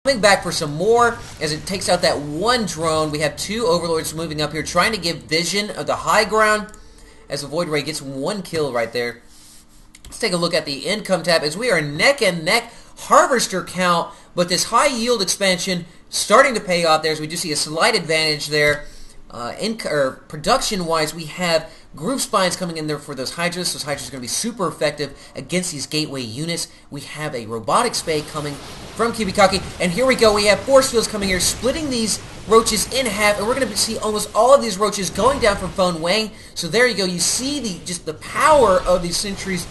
Coming back for some more as it takes out that one drone. We have two Overlords moving up here trying to give vision of the high ground as the Void Ray gets one kill right there. Let's take a look at the income tab as we are neck and neck harvester count, but this high yield expansion starting to pay off there as we do see a slight advantage there. Production wise, we have group spines coming in there for those Hydras. Those Hydras are going to be super effective against these gateway units. We have a robotic spade coming from Kiwikaki, and here we go. We have force fields coming here, splitting these roaches in half, and we're going to see almost all of these roaches going down from FoanWang. So there you go. You see just the power of these sentries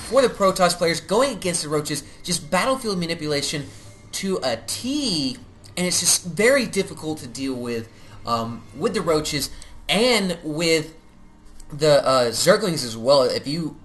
for the Protoss players going against the roaches. Just battlefield manipulation to a T, and it's just very difficult to deal with the roaches and with the Zerglings as well. You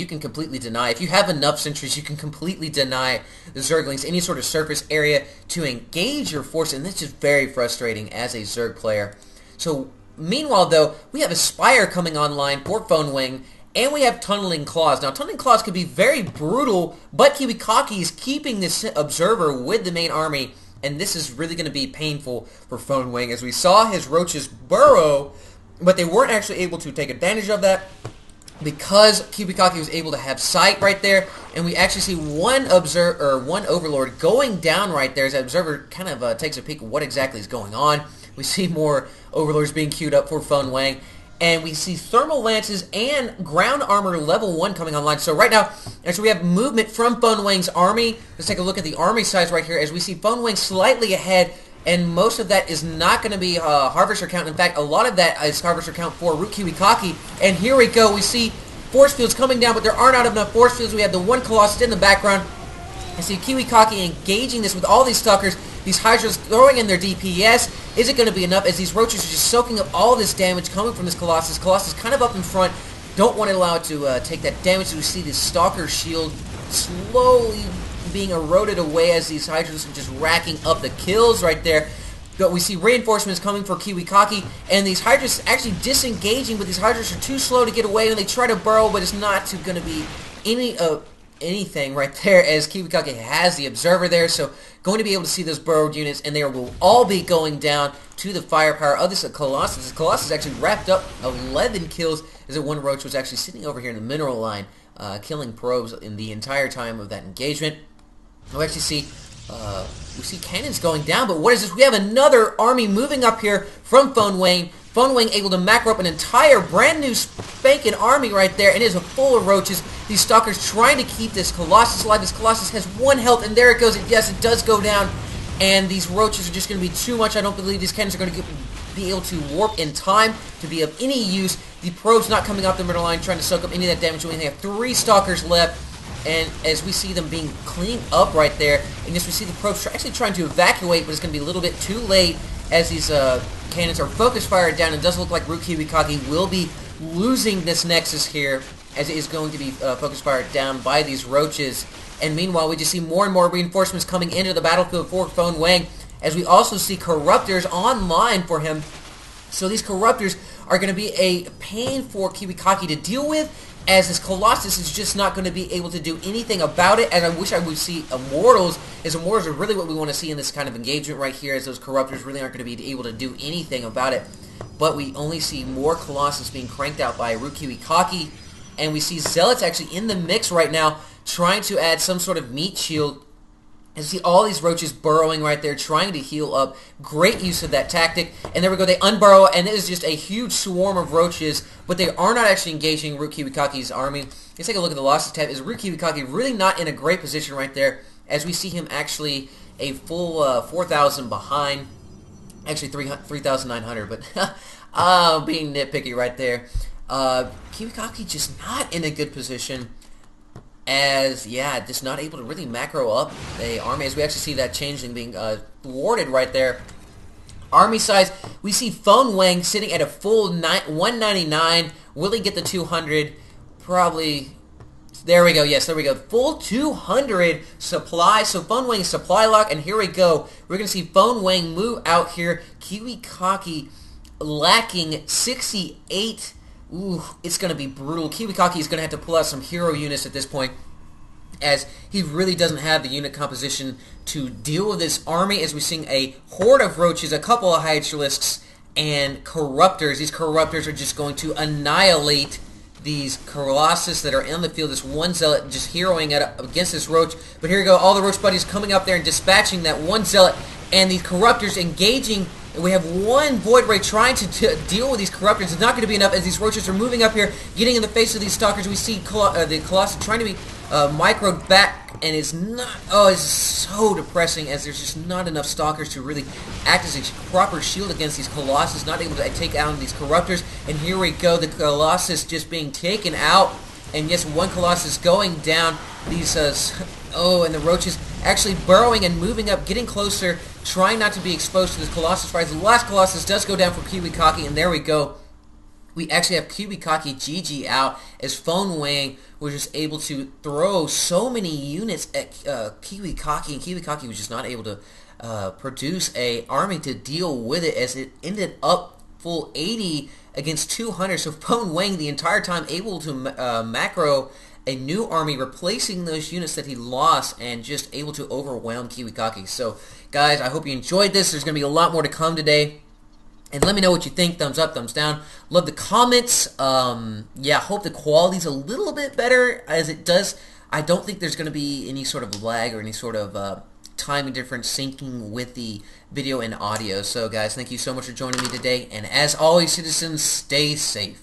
can completely deny, if you have enough sentries, you can completely deny the Zerglings any sort of surface area to engage your force, and that's just very frustrating as a Zerg player. So meanwhile, though, we have a Spire coming online for FoanWang, and we have Tunneling Claws. Now, Tunneling Claws could be very brutal, but Kiwikaki is keeping this Observer with the main army, and this is really going to be painful for FoanWang, as we saw his roaches burrow, but they weren't actually able to take advantage of that because Kiwikaki was able to have sight right there, and we actually see one Overlord going down right there as that Observer kind of takes a peek at what exactly is going on. We see more Overlords being queued up for FoanWang, and we see Thermal Lances and Ground Armor level 1 coming online. So right now, as we have movement from FoanWang's army, let's take a look at the army size right here as we see FoanWang slightly ahead, and most of that is not going to be Harvester count. In fact, a lot of that is Harvester count for ROOTKiwikaki. And here we go. We see force fields coming down, but there are not enough force fields. We have the one Colossus in the background. I see Kiwikaki engaging this with all these Stalkers. These Hydras throwing in their DPS. Is it going to be enough as these Roaches are just soaking up all this damage coming from this Colossus? Colossus kind of up in front. Don't want to allow it to take that damage. So we see this Stalker shield slowly being eroded away as these Hydras are just racking up the kills right there. But we see reinforcements coming for Kiwikaki, and these Hydras actually disengaging, but these Hydras are too slow to get away, and they try to burrow, but it's not going to be anything right there as Kiwikaki has the Observer there, so going to be able to see those burrowed units, and they will all be going down to the firepower of this Colossus. This Colossus actually wrapped up 11 kills as that one Roach was actually sitting over here in the mineral line, killing probes in the entire time of that engagement. We actually see we see cannons going down, but what is this? We have another army moving up here from FoanWang. FoanWang able to macro up an entire brand new spanking army right there, and it is full of roaches. These Stalkers trying to keep this Colossus alive. This Colossus has 1 health, and there it goes. Yes, it does go down, and these roaches are just going to be too much. I don't believe these cannons are going to be able to warp in time to be of any use. The probes not coming off the middle line, trying to soak up any of that damage. We only have 3 Stalkers left. And as we see them being cleaned up right there, and as we see the probes actually trying to evacuate, but it's going to be a little bit too late as these cannons are focus fired down. It does look like ROOTKiwikaki will be losing this Nexus here, as it is going to be focus fired down by these roaches. And meanwhile, we just see more and more reinforcements coming into the battlefield for FoanWang, as we also see Corruptors online for him. So these Corruptors are going to be a pain for Kiwikaki to deal with, as this Colossus is just not going to be able to do anything about it. And I wish I would see Immortals, as Immortals are really what we want to see in this kind of engagement right here, as those Corruptors really aren't going to be able to do anything about it. But we only see more Colossus being cranked out by ROOTKiwikaki, and we see Zealots actually in the mix right now, trying to add some sort of meat shield. And see all these roaches burrowing right there, trying to heal up. Great use of that tactic. And there we go, they unburrow, and it is just a huge swarm of roaches, but they are not actually engaging ROOTKiwikaki's army. Let's take a look at the losses tab. Is ROOTKiwikaki really not in a great position right there, as we see him actually a full 4,000 behind. Actually 3,900, but being nitpicky right there. Kiwikaki just not in a good position, as, yeah, just not able to really macro up the army, as we actually see that changeling being thwarted right there. Army size, we see FoanWang sitting at a full 199. Will he get the 200? Probably. There we go. Yes, there we go. Full 200 supply. So FoanWang is supply lock, and here we go. We're going to see FoanWang move out here. Kiwikaki lacking 68. Ooh, it's going to be brutal. Kiwikaki is going to have to pull out some hero units at this point, as he really doesn't have the unit composition to deal with this army, as we're seeing a horde of roaches, a couple of hydralisks, and corruptors. These corruptors are just going to annihilate these colossus that are in the field. This one zealot just heroing up against this roach. But here we go, all the roach buddies coming up there and dispatching that one zealot, and these corruptors engaging. We have one Void Ray trying to deal with these corruptors. It's not going to be enough as these roaches are moving up here, getting in the face of these stalkers. We see the Colossus trying to be microed back, and it's not. Oh, it's so depressing as there's just not enough stalkers to really act as a proper shield against these Colossus, not able to take out these corruptors. And here we go, the Colossus just being taken out, and yes, one Colossus going down. These and the roaches actually burrowing and moving up, getting closer, trying not to be exposed to this Colossus fires. The last Colossus does go down for Kiwikaki, and there we go. We actually have Kiwikaki GG out, as FoanWang was just able to throw so many units at Kiwikaki, and Kiwikaki was just not able to produce a army to deal with it, as it ended up full 80 against 200. So FoanWang the entire time able to macro a new army, replacing those units that he lost, and just able to overwhelm Kiwikaki. So, guys, I hope you enjoyed this. There's going to be a lot more to come today. And let me know what you think. Thumbs up, thumbs down. Love the comments. Yeah, hope the quality's a little bit better, as it does. I don't think there's going to be any sort of lag or any sort of timing difference syncing with the video and audio. So, guys, thank you so much for joining me today. And as always, citizens, stay safe.